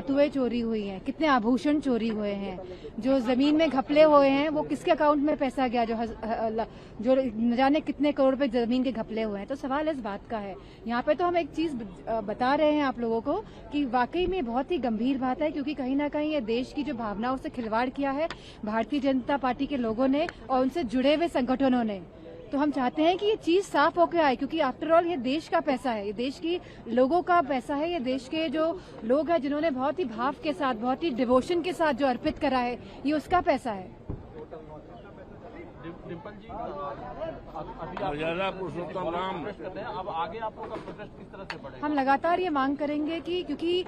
धातुएं चोरी हुई हैं, कितने आभूषण चोरी हुए हैं, जो जमीन में घपले हुए हैं, वो किसके अकाउंट में पैसा गया, जो न जाने कितने करोड़ रुपए जमीन के घपले हुए हैं। तो सवाल इस बात का है। यहाँ पे तो हम एक चीज बता रहे हैं आप लोगों को कि वाकई में बहुत ही गंभीर बात है, क्योंकि कहीं ना कहीं ये देश की जो भावनाओं से खिलवाड़ किया है भारतीय जनता पार्टी के लोगों ने और उनसे जुड़े हुए संगठनों ने। तो हम चाहते हैं कि ये चीज साफ होकर आए, क्योंकि आफ्टर ऑल ये देश का पैसा है, ये देश की लोगों का पैसा है, ये देश के जो लोग हैं जिन्होंने बहुत ही भाव के साथ, बहुत ही डिवोशन के साथ जो अर्पित करा है, ये उसका पैसा है। डिम्पल जी, पुरुषोत्तम राम, अब आगे आपका प्रोटेस्ट किस तरह से बढ़ेगा? हम लगातार ये मांग करेंगे कि क्योंकि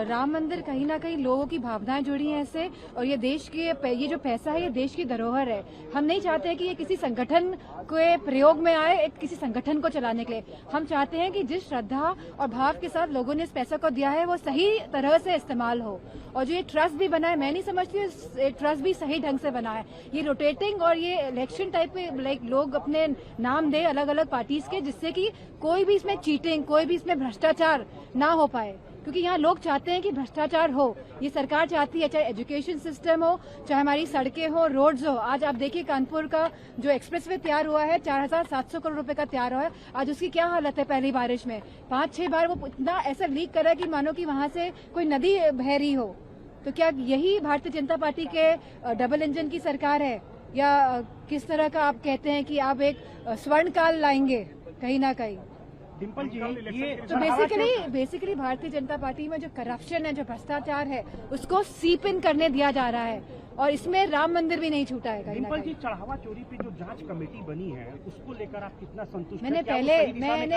राम मंदिर कहीं ना कहीं लोगों की भावनाएं जुड़ी हैं इससे, और ये देश के ये जो पैसा है ये देश की धरोहर है। हम नहीं चाहते कि ये किसी संगठन के प्रयोग में आए, किसी संगठन को चलाने के लिए। हम चाहते हैं कि जिस श्रद्धा और भाव के साथ लोगों ने इस पैसा को दिया है वो सही तरह से इस्तेमाल हो, और जो ये ट्रस्ट भी बना है, मैं नहीं समझती ट्रस्ट भी सही ढंग से बना है। ये रोटेटिंग और ये इलेक्शन टाइप में लाइक लोग अपने नाम दे अलग अलग पार्टीज के, जिससे कि कोई भी इसमें चीटिंग, कोई भी इसमें भ्रष्टाचार ना हो पाए, क्योंकि यहाँ लोग चाहते हैं कि भ्रष्टाचार हो। ये सरकार चाहती है, चाहे एजुकेशन सिस्टम हो, चाहे हमारी सड़कें हो, रोड्स हो। आज आप देखिए कानपुर का जो एक्सप्रेसवे तैयार हुआ है 4700 करोड़ रुपए का तैयार हुआ है, आज उसकी क्या हालत है। पहली बारिश में 5-6 बार वो इतना ऐसा लीक करा कि मानो कि वहां से कोई नदी बह रही हो। तो क्या यही भारतीय जनता पार्टी के डबल इंजन की सरकार है, या किस तरह का आप कहते हैं कि आप एक स्वर्ण काल लाएंगे कहीं ना कहीं? डिम्पल जी, ये तो बेसिकली भारतीय जनता पार्टी में जो करप्शन है, जो भ्रष्टाचार है, उसको सीप इन करने दिया जा रहा है, और इसमें राम मंदिर भी नहीं छूटा है। डिम्पल जी, चढ़ावा चोरी पे जो जांच कमेटी बनी है उसको लेकर आप कितना संतुष्ट हैं? मैंने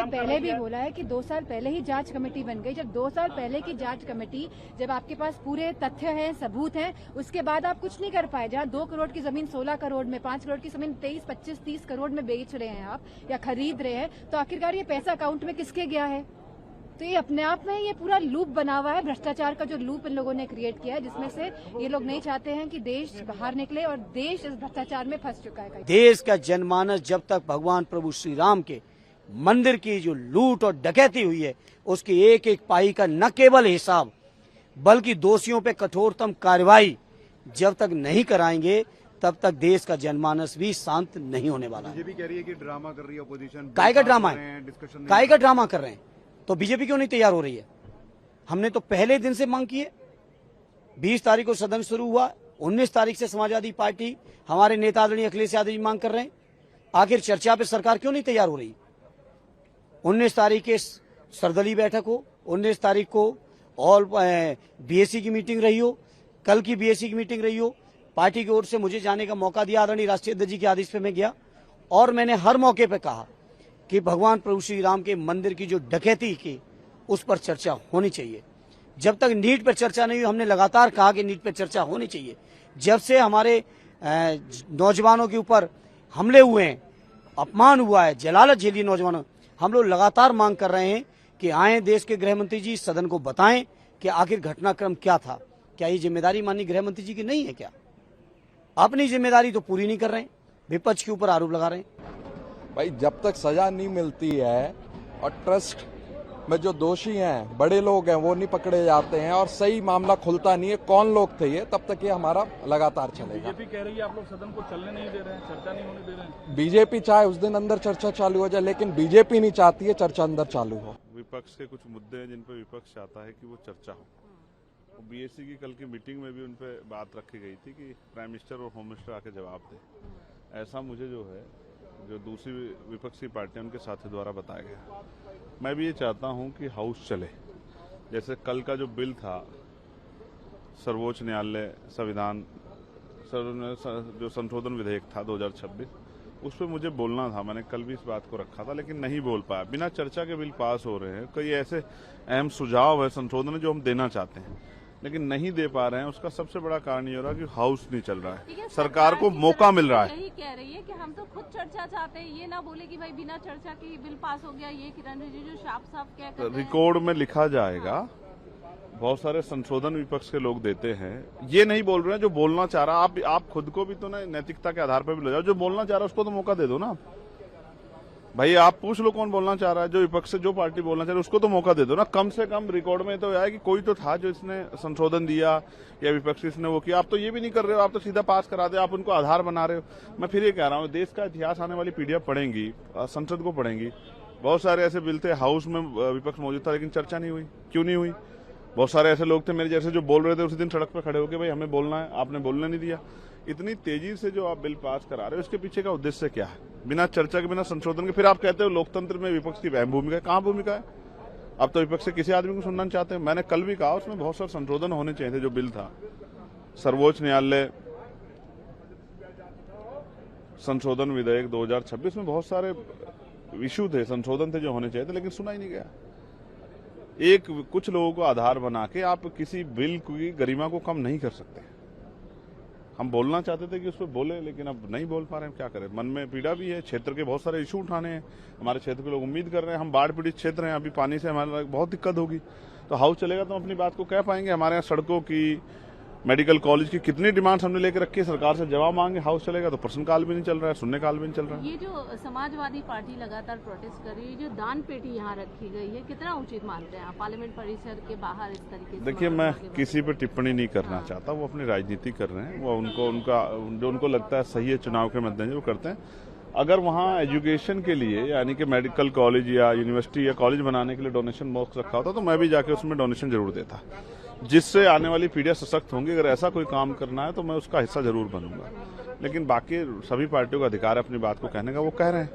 पहले भी बोला है कि 2 साल पहले ही जांच कमेटी बन गई। जब 2 साल पहले की जांच कमेटी, जब आपके पास पूरे तथ्य हैं, सबूत हैं, उसके बाद आप कुछ नहीं कर पाए। जहाँ 2 करोड़ की जमीन 16 करोड़ में, 5 करोड़ की जमीन 23, 25, 30 करोड़ में बेच रहे हैं आप या खरीद रहे हैं, तो आखिरकार ये पैसा अकाउंट में किसके गया है? तो ये अपने आप में ये पूरा लूप बना हुआ है, भ्रष्टाचार का जो लूप इन लोगों ने क्रिएट किया है, जिसमें से ये लोग नहीं चाहते हैं कि देश बाहर निकले, और देश इस भ्रष्टाचार में फंस चुका है। देश का जनमानस जब तक भगवान प्रभु श्री राम के मंदिर की जो लूट और डकैती हुई है उसकी एक एक पाई का न केवल हिसाब बल्कि दोषियों पे कठोरतम कार्रवाई जब तक नहीं कराएंगे तब तक देश का जनमानस भी शांत नहीं होने वाला है। बीजेपी कह रही है कि ड्रामा कर रही है अपोजिशन। काय का ड्रामा है? काय का ड्रामा कर रहे हैं? तो बीजेपी क्यों नहीं तैयार हो रही है? हमने तो पहले दिन से मांग की है। 20 तारीख को सदन शुरू हुआ, 19 तारीख से समाजवादी पार्टी, हमारे नेता आदरणीय अखिलेश यादव जी मांग कर रहे हैं। आखिर चर्चा पे सरकार क्यों नहीं तैयार हो रही? 19 तारीख के सर्वदलीय बैठक हो, 19 तारीख को ऑल बीएससी की मीटिंग रही हो, कल की बीएससी की मीटिंग रही हो, पार्टी की ओर से मुझे जाने का मौका दिया, आदरणीय राष्ट्रीय अध्यक्ष जी के आदेश पे मैं गया, और मैंने हर मौके पे कहा कि भगवान प्रभु श्री राम के मंदिर की जो डकैती की उस पर चर्चा होनी चाहिए। जब तक नीट पर चर्चा नहीं हुई, हमने लगातार कहा कि नीट पर चर्चा होनी चाहिए। जब से हमारे नौजवानों के ऊपर हमले हुए हैं, अपमान हुआ है, जलालत झेली नौजवानों, हम लोग लगातार मांग कर रहे हैं कि आए देश के गृह मंत्री जी सदन को बताएं कि आखिर घटनाक्रम क्या था। क्या ये जिम्मेदारी माननीय गृह मंत्री जी की नहीं है? क्या अपनी जिम्मेदारी तो पूरी नहीं कर रहे हैं, विपक्ष के ऊपर आरोप लगा रहे हैं। भाई, जब तक सजा नहीं मिलती है और ट्रस्ट में जो दोषी हैं, बड़े लोग हैं, वो नहीं पकड़े जाते हैं और सही मामला खुलता नहीं है कौन लोग थे ये, तब तक ये हमारा लगातार चलेगा। बीजेपी कह रही है आप लोग सदन को चलने नहीं दे रहे हैं, चर्चा नहीं होने दे रहे हैं। बीजेपी चाहे उस दिन अंदर चर्चा चालू हो जाए, लेकिन बीजेपी नहीं चाहती है चर्चा अंदर चालू हो। विपक्ष के कुछ मुद्दे हैं जिन पर विपक्ष चाहता है कि वो चर्चा हो। बीएससी की कल की मीटिंग में भी उन पर बात रखी गई थी कि प्राइम मिनिस्टर और होम मिनिस्टर आके जवाब दे। ऐसा मुझे जो है, जो दूसरी विपक्षी पार्टियां उनके साथी द्वारा बताया गया। मैं भी ये चाहता हूं कि हाउस चले। जैसे कल का जो बिल था, सर्वोच्च न्यायालय संविधान जो संशोधन विधेयक था 2026, उस पर मुझे बोलना था। मैंने कल भी इस बात को रखा था, लेकिन नहीं बोल पाया। बिना चर्चा के बिल पास हो रहे हैं। कई ऐसे अहम सुझाव है, संशोधन जो हम देना चाहते हैं लेकिन नहीं दे पा रहे हैं। उसका सबसे बड़ा कारण ये हो रहा है कि हाउस नहीं चल रहा है, सरकार को मौका मिल रहा है। यही कह रही है कि हम तो खुद चर्चा चाहते हैं, ये ना बोले कि भाई बिना चर्चा के बिल पास हो गया। ये किरण रिजिजू साफ साफ क्या कहते हैं, रिकॉर्ड में लिखा जाएगा। बहुत सारे संशोधन विपक्ष के लोग देते हैं, ये नहीं बोल रहे हैं। जो बोलना चाह रहा, आप खुद को भी तो ना नैतिकता के आधार पर भी ले जाओ। जो बोलना चाह रहा है उसको तो मौका दे दो ना। भाई आप पूछ लो कौन बोलना चाह रहा है, जो विपक्ष से जो पार्टी बोलना चाह रही है उसको तो मौका दे दो ना। कम से कम रिकॉर्ड में तो आया कि कोई तो था जो इसने संशोधन दिया या विपक्ष इसने वो किया। आप तो ये भी नहीं कर रहे हो, आप तो सीधा पास करा दे, आप उनको आधार बना रहे हो। मैं फिर ये कह रहा हूँ, देश का इतिहास आने वाली पीढ़ियां पढ़ेंगी, संसद को पढ़ेंगी। बहुत सारे ऐसे बिल थे, हाउस में विपक्ष मौजूद था लेकिन चर्चा नहीं हुई। क्यों नहीं हुई? बहुत सारे ऐसे लोग थे मेरे जैसे जो बोल रहे थे, उसी दिन सड़क पर खड़े होकर भाई हमें बोलना है, आपने बोलने नहीं दिया। इतनी तेजी से जो आप बिल पास करा रहे हो उसके पीछे का उद्देश्य क्या है? बिना चर्चा के, बिना संशोधन के। फिर आप कहते हो लोकतंत्र में विपक्ष की अहम भूमिका है। कहाँ भूमिका है? अब तो विपक्ष से किसी आदमी को सुनना चाहते हैं। मैंने कल भी कहा उसमें बहुत सारे संशोधन होने चाहिए थे। जो बिल था सर्वोच्च न्यायालय संशोधन विधेयक 2026 में बहुत सारे इशू थे, संशोधन थे जो होने चाहिए थे, लेकिन सुना ही नहीं गया। कुछ लोगों को आधार बना के आप किसी बिल की गरिमा को कम नहीं कर सकते। हम बोलना चाहते थे कि उस पर बोले, लेकिन अब नहीं बोल पा रहे हैं। क्या करें? मन में पीड़ा भी है, क्षेत्र के बहुत सारे इशू उठाने हैं। हमारे क्षेत्र के लोग उम्मीद कर रहे हैं, हम बाढ़ पीड़ित क्षेत्र हैं, अभी पानी से हमारे बहुत दिक्कत होगी। तो हाउस चलेगा तो हम अपनी बात को कह पाएंगे। हमारे यहाँ सड़कों की, मेडिकल कॉलेज की कितनी डिमांड्स हमने लेकर रखी है, सरकार से जवाब मांगे। हाउस चलेगा तो प्रश्नकाल भी नहीं चल रहा है, शून्यकाल भी नहीं चल रहा है। ये जो समाजवादी पार्टी लगातार प्रोटेस्ट कर रही है, जो दान पेटी यहाँ रखी गई है, कितना उचित मानते हैं आप? पार्लियामेंट परिसर के बाहर इस तरीके से। देखिए, मैं किसी पर टिप्पणी नहीं करना चाहता। वो अपनी राजनीति कर रहे हैं, वो जो उनको लगता है सही है चुनाव के मद्देनजर वो करते हैं। अगर वहाँ एजुकेशन के लिए, यानी कि मेडिकल कॉलेज या यूनिवर्सिटी या कॉलेज बनाने के लिए डोनेशन बॉक्स रखा होता तो मैं भी जाके उसमें डोनेशन जरूर देता, जिससे आने वाली पीढ़ियां सशक्त होंगी। अगर ऐसा कोई काम करना है तो मैं उसका हिस्सा जरूर बनूंगा। लेकिन बाकी सभी पार्टियों का अधिकार है अपनी बात को कहने का, वो कह रहे हैं।